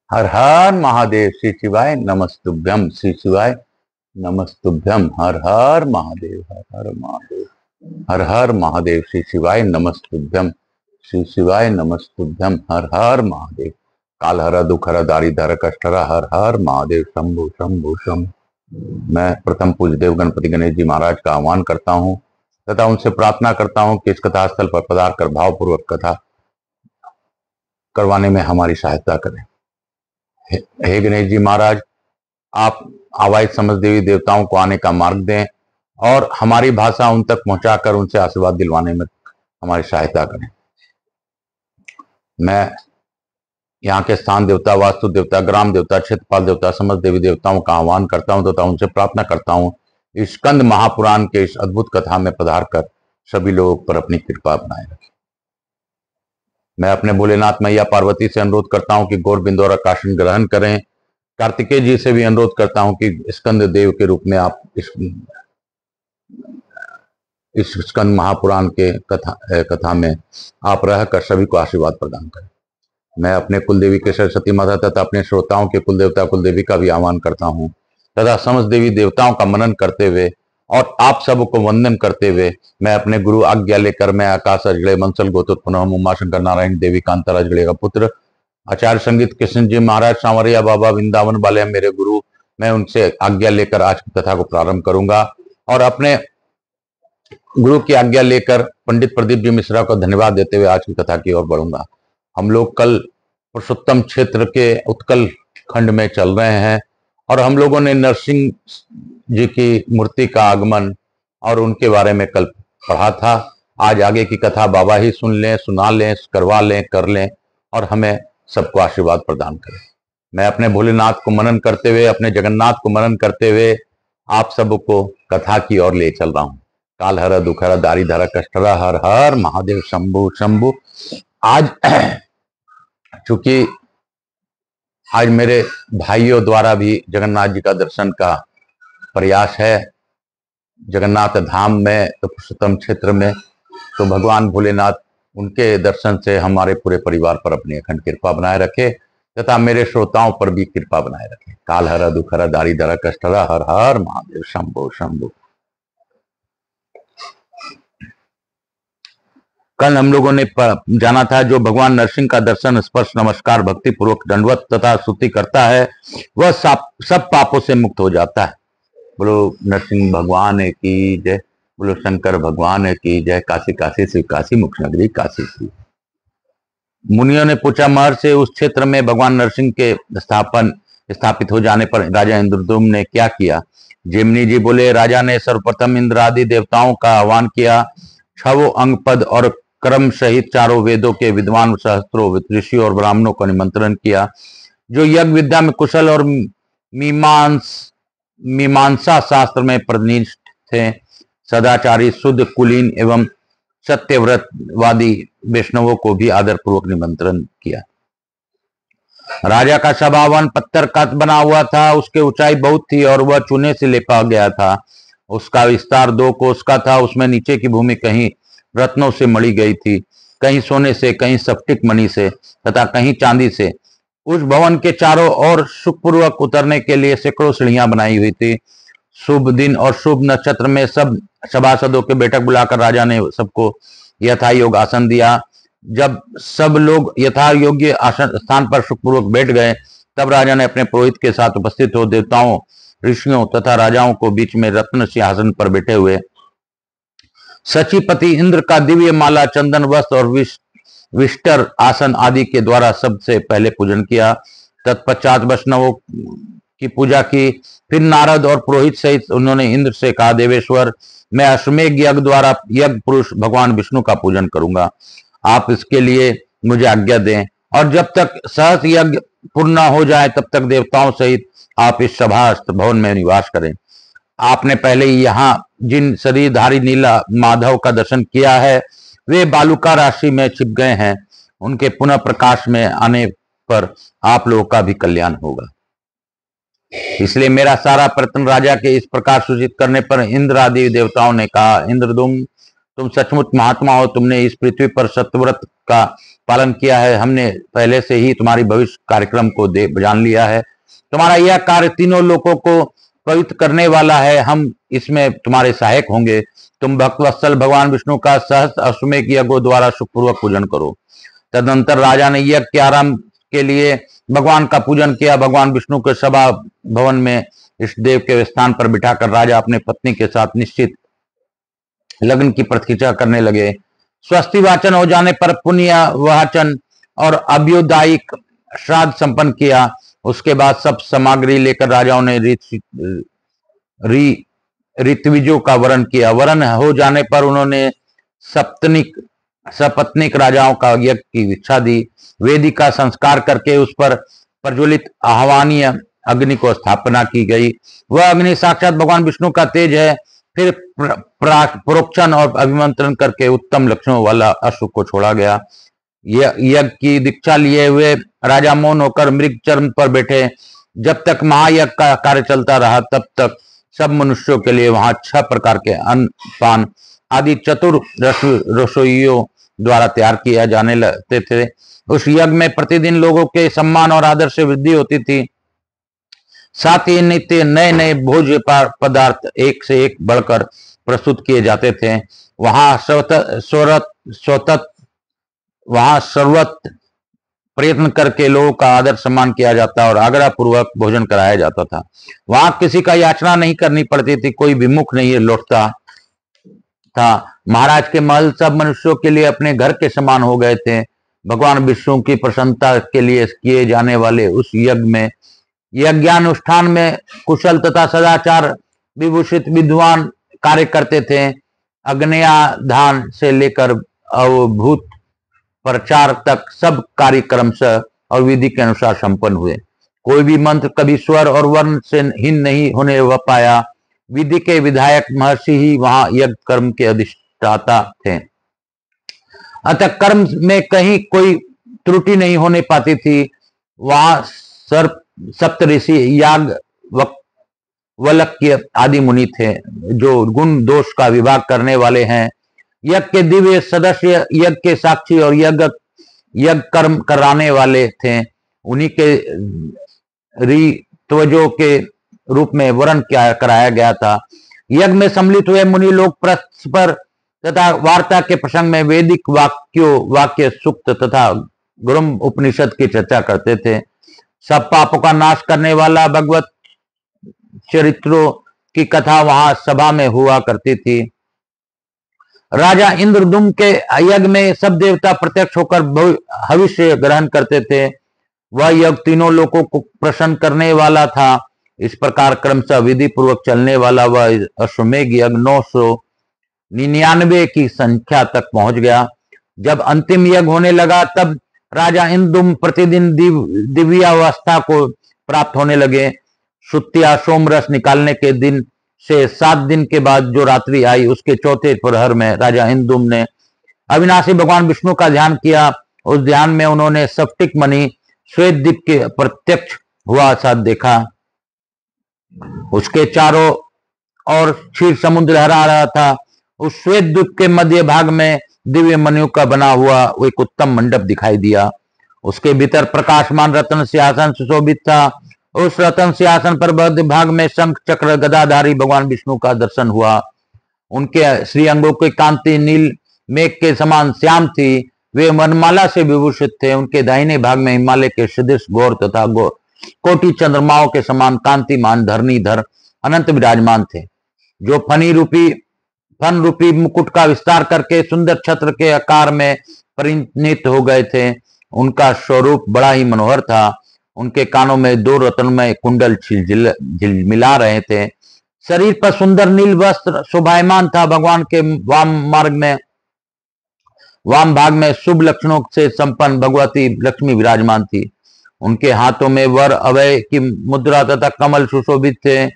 हर हर महादेव। श्री शिवाय नमस्तुभ्यम। श्री शिवाय नमस्तुभ्यम। हर हर महादेव। हर हर महादेव। हर हर महादेव। श्री शिवाय नमस्तुभ्यम। श्री शिवाय नमस्तुभ्यम। हर हर महादेव। काल हर दुख हर दारिधर कष्ट हर। हर हर महादेव। शंभु शंभु शंभु। मैं प्रथम पूज्य देव गणपति गणेश जी महाराज का आह्वान करता हूँ तथा उनसे प्रार्थना करता हूँ कि इस कथा स्थल पर पधार कर भावपूर्वक कथा करवाने में हमारी सहायता करें। हे गणेश जी महाराज, आप आवाज समझ देवी देवताओं को आने का मार्ग दें और हमारी भाषा उन तक पहुंचाकर उनसे आशीर्वाद दिलवाने में हमारी सहायता करें। मैं यहाँ के स्थान देवता, वास्तु देवता, ग्राम देवता, क्षेत्रपाल देवता, समस्त देवी देवताओं का आह्वान करता हूँ तथा उनसे प्रार्थना करता हूँ इस स्कंद महापुराण के इस अद्भुत कथा में पधार कर सभी लोगों पर अपनी कृपा बनाए रखें। मैं अपने भोलेनाथ मैया पार्वती से अनुरोध करता हूं कि गौर बिंदु और आकाशन ग्रहण करें। कार्तिकेय जी से भी अनुरोध करता हूं कि स्कंद देव के रूप में आप इस स्कंद महापुराण के कथा में आप रहकर सभी को आशीर्वाद प्रदान करें। मैं अपने कुलदेवी के सरस्वती माता तथा अपने श्रोताओं के कुलदेवता कुलदेवी का भी आह्वान करता हूं तथा समस्त देवी देवताओं का मनन करते हुए और आप सबको वंदन करते हुए मैं अपने गुरु आज्ञा लेकर मैं आकाश अजड़े मंसल गोत्रोत्पन्न उमा शंकर नारायण देवी कांता अजड़े का पुत्र आचार्य संगीत कृष्ण जी महाराज सांवरिया बाबा वृंदावन वाले मेरे गुरु, मैं उनसे आज्ञा लेकर आज की कथा को प्रारंभ करूंगा और अपने गुरु की आज्ञा लेकर पंडित प्रदीप जी मिश्रा को धन्यवाद देते हुए आज की कथा की ओर बढ़ूंगा। हम लोग कल पुरुषोत्तम क्षेत्र के उत्कल खंड में चल रहे हैं और हम लोगों ने नरसिंह जी की मूर्ति का आगमन और उनके बारे में कल पढ़ा था। आज आगे की कथा बाबा ही सुन लें, सुना लें, करवा लें, कर लें और हमें सबको आशीर्वाद प्रदान करें। मैं अपने भोलेनाथ को मनन करते हुए, अपने जगन्नाथ को मनन करते हुए आप सबको कथा की ओर ले चल रहा हूं। काल हर दुख हर दारिधर कष्ट हर। हर हर महादेव। शंभु शंभु। आज चूंकि आज मेरे भाइयों द्वारा भी जगन्नाथ जी का दर्शन का प्रयास है जगन्नाथ धाम में, तो पुरुषोत्तम क्षेत्र में, तो भगवान भोलेनाथ उनके दर्शन से हमारे पूरे परिवार पर अपनी अखंड कृपा बनाए रखे तथा मेरे श्रोताओं पर भी कृपा बनाए रखे। काल हर दुख हर दारिधर कष्ट हर। हर हर महादेव। शंभु शंभु। कल हम लोगों ने जाना था जो भगवान नरसिंह का दर्शन, स्पर्श, नमस्कार, भक्ति पूर्वक दंडवत तथा स्तुति करता है वह सब पापों से मुक्त हो जाता है। बोलो नरसिंह भगवान की जय। बोलो शंकर भगवान की जय। काशी काशी श्री काशी मुख नगरी काशी श्री। मुनियों ने पूछा, महर्षि उस क्षेत्र में भगवान नरसिंह के स्थापित हो जाने पर राजा इंद्रद्युम्न ने क्या किया? जेमिनी जी बोले, राजा ने सर्वप्रथम इंद्र आदि देवताओं का आह्वान किया। 6 अंग पद और क्रम सहित 4 वेदों के विद्वान सहस्त्रों ऋषियों और ब्राह्मणों का निमंत्रण किया जो यज्ञ विद्या में कुशल और मीमांसा शास्त्र में प्रतिनिष्ठ थे। सदाचारी, शुद्ध, कुलीन एवं सत्यव्रतवादी वैष्णवों को भी आदर पूर्वक निमंत्रण किया। राजा का सभावन पत्थर का बना हुआ था, उसकी ऊंचाई बहुत थी और वह चूने से लेपा गया था। उसका विस्तार 2 कोस का था। उसमें नीचे की भूमि कहीं रत्नों से मढ़ी गई थी, कहीं सोने से, कहीं स्फटिक मणि से तथा कहीं चांदी से। उस भवन के चारों ओर सुखपूर्वक उतरने के लिए सैकड़ों सीढ़ियां बनाई हुई थी। शुभ दिन और शुभ नक्षत्र में सब सभासदों के बैठक बुलाकर राजा ने सबको यथा योग्य आसन दिया। जब सब लोग यथा योग्य आसन स्थान पर सुखपूर्वक बैठ गए तब राजा ने अपने पुरोहित के साथ उपस्थित हो देवताओं, ऋषियों तथा राजाओं को बीच में रत्न सिंहासन पर बैठे हुए सचिपति इंद्र का दिव्य माला, चंदन वस्त्र और विष्टर आसन आदि के द्वारा सबसे पहले पूजन किया। तत्पश्चात वैष्णवों की पूजा की। फिर नारद और पुरोहित सहित उन्होंने इंद्र से कहा, देवेश्वर, मैं अश्वमेघ यज्ञ द्वारा यज्ञ पुरुष भगवान विष्णु का पूजन करूंगा। आप इसके लिए मुझे आज्ञा दें और जब तक सहस्त्र यज्ञ पूर्ण हो जाए तब तक देवताओं सहित आप इस सभास्थ भवन में निवास करें। आपने पहले यहाँ जिन शरीरधारी नीला माधव का दर्शन किया है वे बालुका राशि में छिप गए हैं। उनके पुनः प्रकाश में आने पर आप लोगों का भी कल्याण होगा। इसलिए मेरा सारा प्रयत्न राजा के इस प्रकार सूचित करने पर इंद्र आदि देवताओं ने कहा, इंद्रद्युम्न, तुम सचमुच महात्मा हो। तुमने इस पृथ्वी पर सत्यव्रत का पालन किया है। हमने पहले से ही तुम्हारी भविष्य कार्यक्रम को जान लिया है। तुम्हारा यह कार्य तीनों लोगों को पवित्र करने वाला है। हम इसमें तुम्हारे सहायक होंगे। तुम भक्तवत्सल भगवान विष्णु का सहस्त्र अश्वमेध यज्ञों द्वारा सुखपूर्वक पूजन करो। तदनंतर राजा ने यज्ञ के आरंभ के लिए भगवान का पूजन किया। भगवान विष्णु के सभा भवन में इष्ट देव के स्थान पर बिठाकर राजा अपने पत्नी के साथ निश्चित लग्न की प्रतीक्षा करने लगे। स्वस्ति वाचन हो जाने पर पुण्य वाचन और अभ्युदायिक श्राद्ध संपन्न किया। उसके बाद सब सामग्री लेकर राजाओं ने ऋत्विजों का वरण किया। वरण हो जाने पर उन्होंने सपत्निक राजाओं का यज्ञ की इच्छा दी। वेदी का संस्कार करके उस पर प्रज्वलित आह्वानीय अग्नि को स्थापना की गई। वह अग्नि साक्षात भगवान विष्णु का तेज है। फिर प्रोक्षण और अभिमंत्रण करके उत्तम लक्षणों वाला अश्व को छोड़ा गया। यज्ञ की दीक्षा लिए हुए राजा मौन होकर मृग चरण पर बैठे। जब तक महायज्ञ का कार्य चलता रहा तब तक सब मनुष्यों के लिए वहां 6 प्रकार के अन्न पान आदि चतुर रसोइयों द्वारा तैयार किया जाने लगते थे। उस यज्ञ में प्रतिदिन लोगों के सम्मान और आदर से वृद्धि होती थी। साथ ही नित्य नए नए भोज्य पदार्थ एक से एक बढ़कर प्रस्तुत किए जाते थे। वहां सर्वत प्रयत्न करके लोगों का आदर सम्मान किया जाता और आग्रह पूर्वक भोजन कराया जाता था। वहां किसी का याचना नहीं करनी पड़ती थी। कोई विमुख नहीं लौटता था। महाराज के महल सब मनुष्यों के लिए अपने घर के समान हो गए थे। भगवान विष्णु की प्रसन्नता के लिए किए जाने वाले उस यज्ञ में यज्ञानुष्ठान में कुशल तथा सदाचार विभूषित विद्वान कार्य करते थे। अग्न्याधान से लेकर अवभूत प्रचार तक सब कार्यक्रम से और विधि के अनुसार संपन्न हुए। कोई भी मंत्र कभी स्वर और वर्ण से हीन नहीं होने पाया। विधि के विधायक महर्षि ही वहां यज्ञ कर्म के अधिष्ठाता थे। अतः कर्म में कहीं कोई त्रुटि नहीं होने पाती थी। वहां सप्तऋषि याज्ञवल्क्य आदि मुनि थे जो गुण दोष का विभाग करने वाले हैं। यज्ञ के दिव्य सदस्य यज्ञ के साक्षी और यज्ञ कर्म कराने वाले थे। उन्हीं के ऋत्विजों के रूप में वर्ण कराया गया था। यज्ञ में सम्मिलित हुए मुनि लोग परस्पर तथा वार्ता के प्रसंग में वैदिक वाक्य सूक्त तथा गुरुम उपनिषद की चर्चा करते थे। सब पापों का नाश करने वाला भगवत चरित्रों की कथा वहां सभा में हुआ करती थी। राजा इंद्रदुम्न के यज्ञ में सब देवता प्रत्यक्ष होकर हविष्य ग्रहण करते थे। वह यज्ञ तीनों लोगों को प्रसन्न करने वाला था। इस प्रकार क्रमशः विधि पूर्वक चलने वाला वह अश्वमेध यज्ञ 999 की संख्या तक पहुंच गया। जब अंतिम यज्ञ होने लगा तब राजा इंद्रदुम्न प्रतिदिन दिव्यावस्था को प्राप्त होने लगे। शुत्या सोमरस निकालने के दिन से 7 दिन के बाद जो रात्रि आई उसके चौथे प्रहर में राजा इंद्रदुम्न ने अविनाशी भगवान विष्णु का ध्यान किया। उस ध्यान में उन्होंने स्फटिक मणि श्वेत द्वीप के प्रत्यक्ष हुआ साथ देखा। उसके चारों ओर क्षीर समुद्र लहरा रहा था। उस श्वेत द्वीप के मध्य भाग में दिव्य मणियों का बना हुआ एक उत्तम मंडप दिखाई दिया। उसके भीतर प्रकाशमान रत्न सिंहासन सुशोभित था। उस रत्न सिंहासन पर मध्य भाग में शंख चक्र गदाधारी भगवान विष्णु का दर्शन हुआ। उनके श्रीअंगों की कांति नील मेघ के समान श्याम थी। वे वनमाला से विभूषित थे। उनके दाहिने भाग में हिमालय के सदृश गौर तथा कोटि चंद्रमाओं के समान कांतिमान धरणीधर अनंत विराजमान थे, जो फन रूपी मुकुट का विस्तार करके सुंदर छत्र के आकार में परिणत हो गए थे। उनका स्वरूप बड़ा ही मनोहर था। उनके कानों में 2 रत्नमय कुंडल झिलमिला रहे थे। शरीर पर सुंदर नील वस्त्र शोभायमान था। भगवान के वाम भाग में शुभ लक्षणों से संपन्न भगवती लक्ष्मी विराजमान थी। उनके हाथों में वर अभय की मुद्रा तथा कमल सुशोभित थे।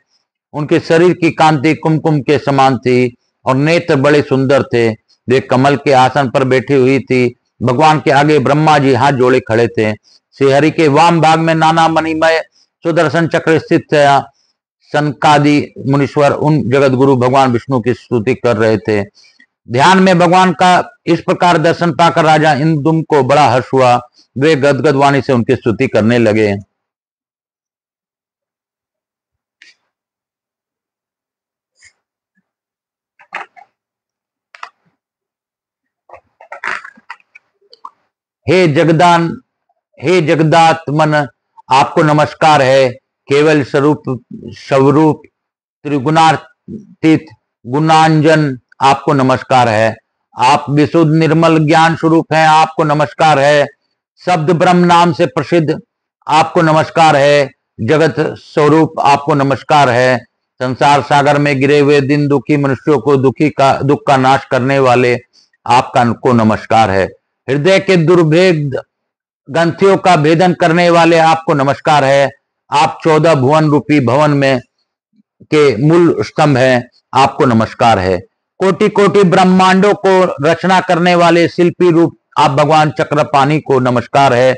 उनके शरीर की कांति कुमकुम के समान थी और नेत्र बड़े सुंदर थे। वे कमल के आसन पर बैठी हुई थी। भगवान के आगे ब्रह्मा जी हाथ जोड़े खड़े थे। श्रीहरि के वाम भाग में नाना मणिमय सुदर्शन चक्र स्थित था। सनकादि मुनीश्वर उन जगत गुरु भगवान विष्णु की स्तुति कर रहे थे। ध्यान में भगवान का इस प्रकार दर्शन पाकर राजा इंद्रदुम्न को बड़ा हर्ष हुआ। वे गदगद वाणी से उनकी स्तुति करने लगे। हे जगदान, हे जगदात्मन, आपको नमस्कार है। केवल स्वरूप स्वरूप त्रिगुणातीत गुणांजन, आपको नमस्कार है। आप विशुद्ध निर्मल ज्ञान स्वरूप हैं, आपको नमस्कार है। शब्द ब्रह्म नाम से प्रसिद्ध, आपको नमस्कार है। जगत स्वरूप, आपको नमस्कार है। संसार सागर में गिरे हुए दिन दुखी मनुष्यों को दुख का नाश करने वाले, आपका को नमस्कार है। हृदय के दुर्भेद ग्रंथियों का भेदन करने वाले, आपको नमस्कार है। आप 14 भुवन रूपी भवन में के मूल स्तंभ हैं, आपको नमस्कार है। कोटि कोटि ब्रह्मांडों को रचना करने वाले शिल्पी रूप आप भगवान चक्रपाणी को नमस्कार है।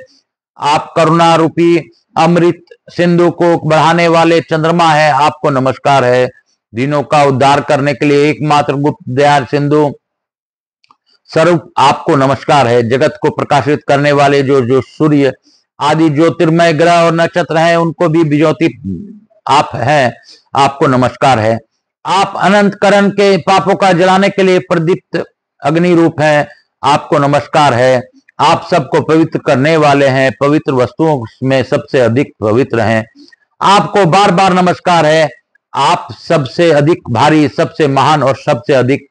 आप करुणा रूपी अमृत सिंधु को बढ़ाने वाले चंद्रमा है, आपको नमस्कार है। दिनों का उद्धार करने के लिए एकमात्र गुप्त दया सिंधु स्वरूप, आपको नमस्कार है। जगत को प्रकाशित करने वाले जो सूर्य आदि ज्योतिर्मय ग्रह और नक्षत्र हैं, उनको भी विज्योति आप हैं, आपको नमस्कार है। आप अनंत करण के पापों का जलाने के लिए प्रदीप्त अग्नि रूप हैं, आपको नमस्कार है। आप सबको पवित्र करने वाले हैं, पवित्र वस्तुओं में सबसे अधिक पवित्र हैं, आपको बार बार नमस्कार है। आप सबसे अधिक भारी, सबसे महान और सबसे अधिक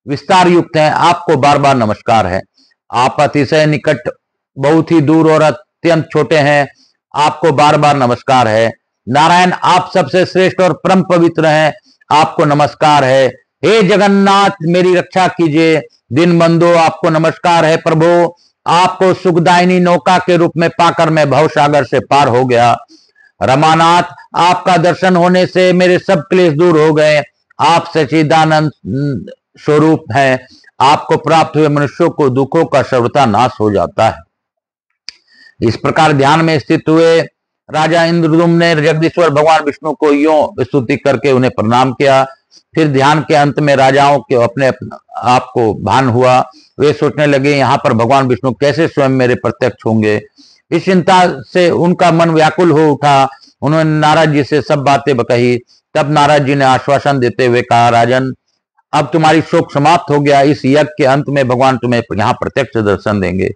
विस्तार युक्त हैं, आपको बार बार नमस्कार है। आप अतिशय निकट, बहुत ही दूर और अत्यंत छोटे हैं, आपको बार बार नमस्कार है। नारायण, आप सबसे श्रेष्ठ और परम पवित्र हैं, आपको नमस्कार है। हे जगन्नाथ, मेरी रक्षा कीजिए। दिन बंधु, आपको नमस्कार है। प्रभु, आपको सुखदायिनी नौका के रूप में पाकर मैं भवसागर से पार हो गया। रमानाथ, आपका दर्शन होने से मेरे सब क्लेश दूर हो गए। आप सच्चिदानंद स्वरूप हैं, आपको प्राप्त हुए मनुष्यों को दुखों का सर्वथा नाश हो जाता है। इस प्रकार ध्यान में स्थित हुए राजा इंद्रदुम्न ने जगदीश्वर भगवान विष्णु को यों स्तुति करके उन्हें प्रणाम किया। फिर ध्यान के अंत में राजाओं के अपने आप को भान हुआ। वे सोचने लगे, यहाँ पर भगवान विष्णु कैसे स्वयं मेरे प्रत्यक्ष होंगे। इस चिंता से उनका मन व्याकुल हो उठा। उन्होंने नारद जी से सब बातें कही। तब नारद जी ने आश्वासन देते हुए कहा, राजन, अब तुम्हारी शोक समाप्त हो गया। इस यज्ञ के अंत में भगवान तुम्हें यहाँ प्रत्यक्ष दर्शन देंगे।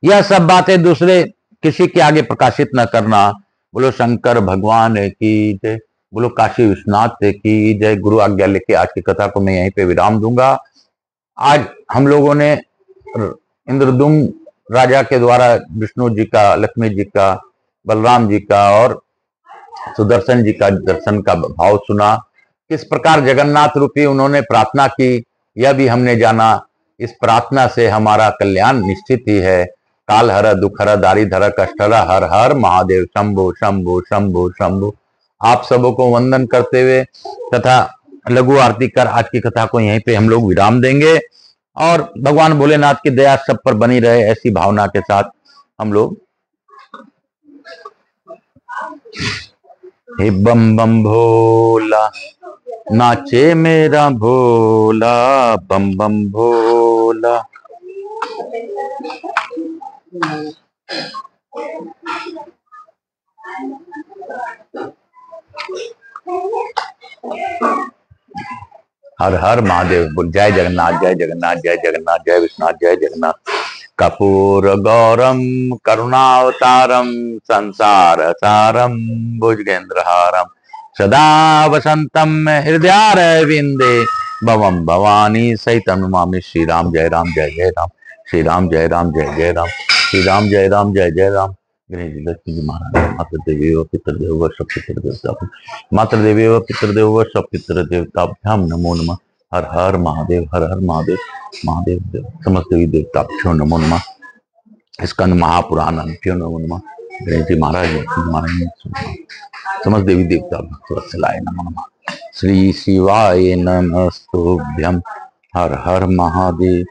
यह सब बातें दूसरे किसी के आगे प्रकाशित न करना। बोलो शंकर भगवान की जय, बोलो काशी विश्वनाथ की जय। गुरु आज्ञा लेके आज की कथा को मैं यहीं पे विराम दूंगा। आज हम लोगों ने इंद्रदुम्न राजा के द्वारा विष्णु जी का, लक्ष्मी जी का, बलराम जी का और सुदर्शन जी का दर्शन का भाव सुना। किस प्रकार जगन्नाथ रूपी उन्होंने प्रार्थना की, यह भी हमने जाना। इस प्रार्थना से हमारा कल्याण निश्चित ही है। काल हर, दुख हर, दारी धर, कष्ट हर, हर हर महादेव। शंभो शंभो शंभो शंभो। आप सबों को वंदन करते हुए तथा लघु आरती कर आज की कथा को यहीं पे हम लोग विराम देंगे। और भगवान भोलेनाथ की दया सब पर बनी रहे, ऐसी भावना के साथ हम लोग हे बम बम भोला, नाचे मेरा भोला, बम बम भोला। हर हर महादेव। बोल जय जगन्नाथ, जय जगन्नाथ, जय जगन्नाथ, जय विश्वनाथ, जय जगन्नाथ। कपूर गौरम करुणावतारम संसार सारम भुजगेंद्रहारम सदा वसंतम हृदयारविंदे भवम भवानी सहितम नमामि। श्री राम जय राम जय जय राम, श्री राम जय राम जय जय राम, श्री राम जय राम जय जय राम। गणेश जी, लक्ष्मी जी महाराज, मातृ देवी व पितृदेव व सब पितृ देवता, मातृ देवी व पितृदेव व सब पितृ देवताभ्याम नमो नमः। हर हर महादेव, हर हर महादेव। महादेव देव समस्त देवी देवताभ्यो नमो नमः। स्कंद महापुराण भ्यो नमो नमः। गणेश जी महाराज, लक्ष्मी महाराज, समस्त देवी देवता भक्तवत्सलाय नमो नमः। श्री शिवाय नमस्तुभ्यं। हर हर महादेव,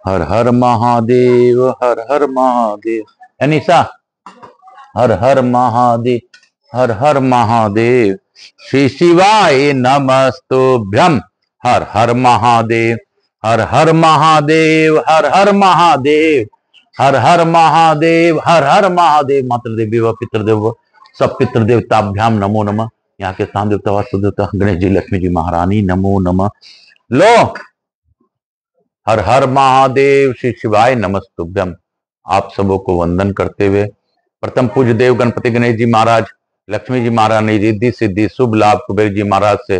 हर हर महादेव, हर हर महादेव। अनिशा, हर हर महादेव, हर हर महादेव। श्री शिवाय नमस्तुभ्यं। हर हर महादेव, हर हर महादेव, हर हर महादेव, हर हर महादेव, हर हर महादेव। मातृदेवी व पितृदेव सब पितृदेवताभ्याम नमो नमः। यहाँ के स्थान देवता वास्तु देवता गणेश जी, लक्ष्मी जी, महारानी नमो नमः। लो, हर हर महादेव, श्री शिवाय नमस्तुभ्यम। आप सबों को वंदन करते हुए प्रथम पूज्य देव गणपति गणेश जी महाराज, लक्ष्मी जी महारानी, रिद्धि सिद्धि शुभ लाभ कुबेर जी महाराज से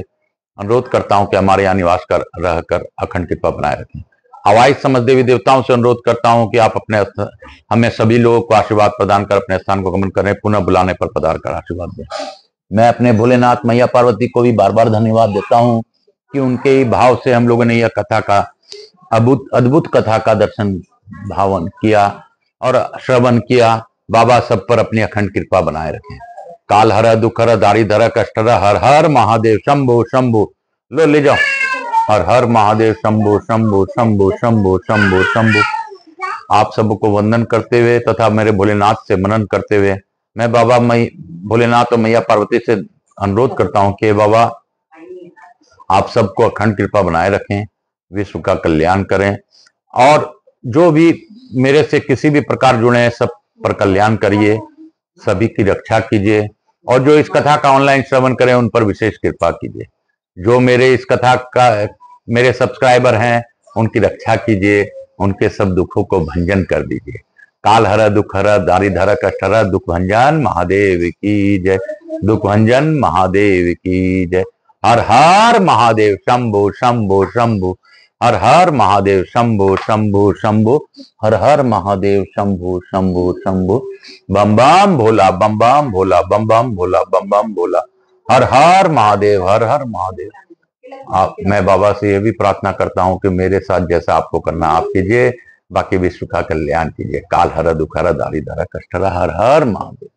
अनुरोध करता हूं कि हमारे यहाँ निवास कर रहकर अखंड कृपा बनाए रखें। हवाई समझ देवी देवताओं से अनुरोध करता हूं कि आप अपने हमें सभी लोगों को आशीर्वाद प्रदान कर अपने स्थान को गमन करें, पुनः बुलाने पर पधार कर आशीर्वाद दें। मैं अपने भोलेनाथ मैया पार्वती को भी बार बार धन्यवाद देता हूं कि उनके ही भाव से हम लोगों ने यह कथा का अद्भुत कथा का दर्शन भावन किया और श्रवण किया। बाबा सब पर अपनी अखंड कृपा बनाए रखें। काल हर दुख हर दारी धर कष्ट हर, हर हर महादेव शंभो शंभो। लो ले जाओ, हर हर महादेव शंभो शंभो शंभो शंभो शंभो शंभो। आप सबको वंदन करते हुए तथा मेरे भोलेनाथ से मनन करते हुए मैं बाबा भोलेनाथ और मैया पार्वती से अनुरोध करता हूं कि बाबा आप सबको अखंड कृपा बनाए रखें, विश्व का कल्याण करें और जो भी मेरे से किसी भी प्रकार जुड़े हैं सब पर कल्याण करिए, सभी की रक्षा कीजिए और जो इस कथा का ऑनलाइन श्रवण करें उन पर विशेष कृपा कीजिए। जो मेरे इस कथा का मेरे सब्सक्राइबर हैं उनकी रक्षा कीजिए, उनके सब दुखों को भंजन कर दीजिए। काल हर दुख हर दारी धर कष्ट हर, दुख भंजन महादेव की जय, दुख भंजन महादेव की जय। हर हर महादेव शंभो शंभो शंभो, हर हर महादेव शंभो शंभो शंभो, हर हर महादेव शंभो शंभो शंभो। बम बम भोला, बम बम भोला, बम बम भोला, बम बम भोला। हर हर महादेव, हर हर महादेव। मैं बाबा से यह भी प्रार्थना करता हूं कि मेरे साथ जैसा आपको करना आप कीजिए, बाकी विश्व का कल्याण कीजिए। काल हर दुख हर दारी धर कष्ट हर, हर हर महादेव।